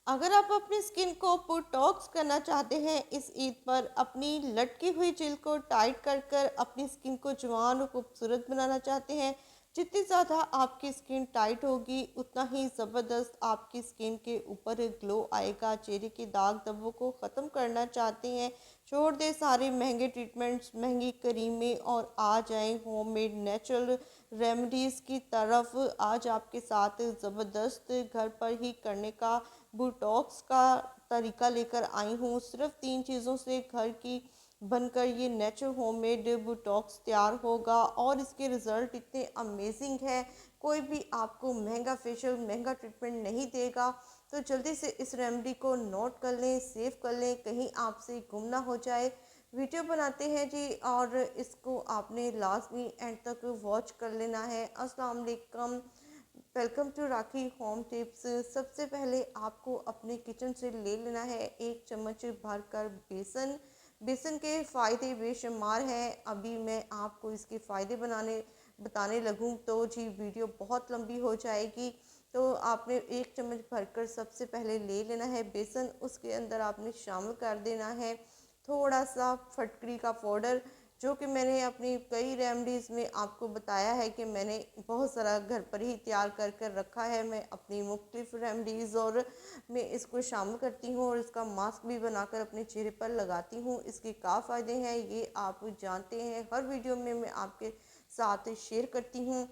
अगर आप अपनी स्किन को बोटॉक्स करना चाहते हैं इस ईद पर, अपनी लटकी हुई जेल को टाइट कर कर अपनी स्किन को जवान और खूबसूरत बनाना चाहते हैं, जितनी ज़्यादा आपकी स्किन टाइट होगी उतना ही ज़बरदस्त आपकी स्किन के ऊपर ग्लो आएगा। चेहरे के दाग धब्बों को ख़त्म करना चाहते हैं, छोड़ दें सारे महंगे ट्रीटमेंट्स, महंगी क्रीमें और आ जाएं होममेड नेचुरल रेमेडीज़ की तरफ। आज आपके साथ ज़बरदस्त घर पर ही करने का बोटॉक्स का तरीका लेकर आई हूँ। सिर्फ 3 चीज़ों से घर की बनकर ये नेचुरल होममेड बोटॉक्स तैयार होगा और इसके रिज़ल्ट इतने अमेजिंग है, कोई भी आपको महंगा फेशियल, महंगा ट्रीटमेंट नहीं देगा। तो जल्दी से इस रेमेडी को नोट कर लें, सेव कर लें, कहीं आपसे गुम ना हो जाए। वीडियो बनाते हैं जी, और इसको आपने लाजमी एंड तक वॉच कर लेना है। अस्सलाम वालेकुम, welcome to Rakhi home tips. सबसे पहले आपको अपने किचन से ले लेना है 1 चम्मच भरकर बेसन। बेसन के फ़ायदे बेशुमार हैं, अभी मैं आपको इसके फ़ायदे बताने लगूँ तो जी वीडियो बहुत लंबी हो जाएगी। तो आपने 1 चम्मच भरकर सबसे पहले ले लेना है बेसन। उसके अंदर आपने शामिल कर देना है थोड़ा सा फटकरी का पाउडर, जो कि मैंने अपनी कई रेमडीज़ में आपको बताया है कि मैंने बहुत सारा घर पर ही तैयार कर कर रखा है। मैं अपनी मुख्तलिफ रेमडीज़ और मैं इसको शामिल करती हूँ और इसका मास्क भी बनाकर अपने चेहरे पर लगाती हूँ। इसके क्या फ़ायदे हैं ये आप जानते हैं, हर वीडियो में मैं आपके साथ शेयर करती हूँ।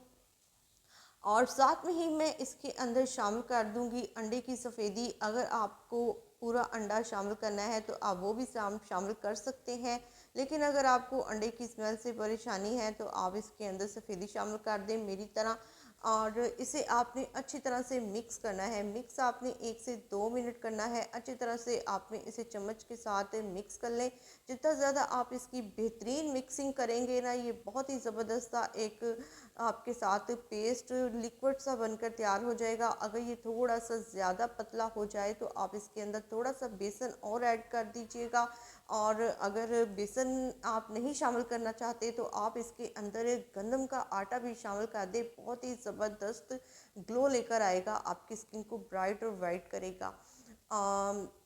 और साथ में ही मैं इसके अंदर शामिल कर दूंगी अंडे की सफ़ेदी। अगर आपको पूरा अंडा शामिल करना है तो आप वो भी शामिल कर सकते हैं, लेकिन अगर आपको अंडे की स्मेल से परेशानी है तो आप इसके अंदर सफ़ेदी शामिल कर दें मेरी तरह। और इसे आपने अच्छी तरह से मिक्स करना है। मिक्स आपने 1 से 2 मिनट करना है। अच्छी तरह से आपने इसे चम्मच के साथ मिक्स कर लें। जितना ज़्यादा आप इसकी बेहतरीन मिक्सिंग करेंगे ना, ये बहुत ही ज़बरदस्त सा एक आपके साथ पेस्ट लिक्विड सा बनकर तैयार हो जाएगा। अगर ये थोड़ा सा ज़्यादा पतला हो जाए तो आप इसके अंदर थोड़ा सा बेसन और ऐड कर दीजिएगा। और अगर बेसन आप नहीं शामिल करना चाहते तो आप इसके अंदर गंदम का आटा भी शामिल कर दें, बहुत ही ज़बरदस्त ग्लो लेकर आएगा, आपकी स्किन को ब्राइट और वाइट करेगा।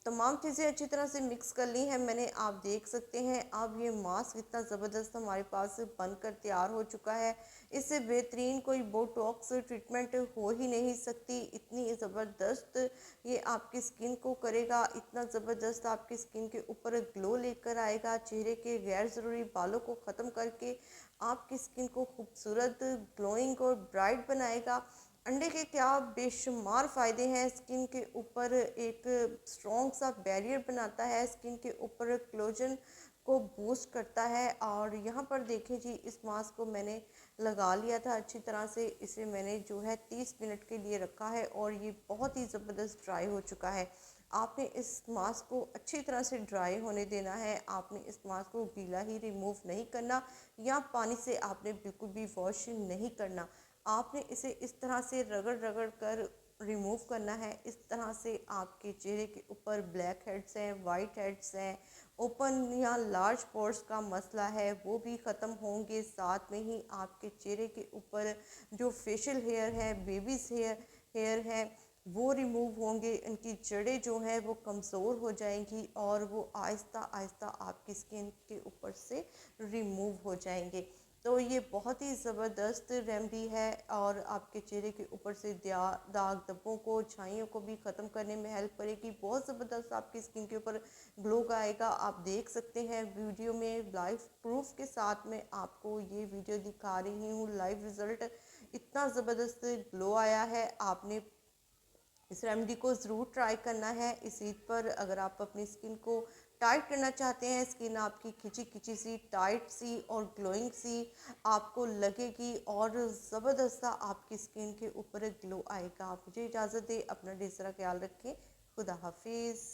तमाम चीज़ें अच्छी तरह से मिक्स कर ली हैं मैंने, आप देख सकते हैं। अब ये मास्क इतना ज़बरदस्त हमारे पास बनकर तैयार हो चुका है। इससे बेहतरीन कोई बोटॉक्स ट्रीटमेंट हो ही नहीं सकती। इतनी ज़बरदस्त ये आपकी स्किन को करेगा, इतना ज़बरदस्त आपकी स्किन के ऊपर ग्लो लेकर आएगा, चेहरे के गैर ज़रूरी बालों को ख़त्म करके आपकी स्किन को खूबसूरत, ग्लोइंग और ब्राइट बनाएगा। अंडे के क्या बेशुमार फ़ायदे हैं, स्किन के ऊपर एक स्ट्रॉन्ग सा बैरियर बनाता है, स्किन के ऊपर कोलेजन को बूस्ट करता है। और यहाँ पर देखें जी, इस मास्क को मैंने लगा लिया था अच्छी तरह से। इसे मैंने जो है 30 मिनट के लिए रखा है और ये बहुत ही ज़बरदस्त ड्राई हो चुका है। आपने इस मास्क को अच्छी तरह से ड्राई होने देना है। आपने इस मास्क को गीला ही रिमूव नहीं करना, या पानी से आपने बिल्कुल भी वॉश नहीं करना। आपने इसे इस तरह से रगड़ रगड़ कर रिमूव करना है। इस तरह से आपके चेहरे के ऊपर ब्लैक हेड्स हैं, वाइट हेड्स हैं, ओपन या लार्ज पोर्स का मसला है वो भी ख़त्म होंगे। साथ में ही आपके चेहरे के ऊपर जो फेशियल हेयर है, बेबीज़ हेयर है, वो रिमूव होंगे। इनकी जड़ें जो हैं वो कमज़ोर हो जाएंगी और वो आहिस्ता आहिस्ता आपकी स्किन के ऊपर से रिमूव हो जाएंगे। तो ये बहुत ही ज़बरदस्त रेमेडी है और आपके चेहरे के ऊपर से दाग धब्बों को, छाइयों को भी ख़त्म करने में हेल्प करेगी। बहुत ज़बरदस्त आपकी स्किन के ऊपर ग्लो आएगा। आप देख सकते हैं वीडियो में लाइव प्रूफ के साथ में आपको ये वीडियो दिखा रही हूँ, लाइव रिज़ल्ट। इतना ज़बरदस्त ग्लो आया है। आपने इस रेमेडी को ज़रूर ट्राई करना है इस ईद पर। अगर आप अपनी स्किन को टाइट करना चाहते हैं, स्किन आपकी खिंची खिंची सी, टाइट सी और ग्लोइंग सी आपको लगेगी और ज़बरदस्त सा आपकी स्किन के ऊपर ग्लो आएगा। आप मुझे इजाज़त दें, अपना ढेर सारा ख्याल रखें। खुदा हाफिज़।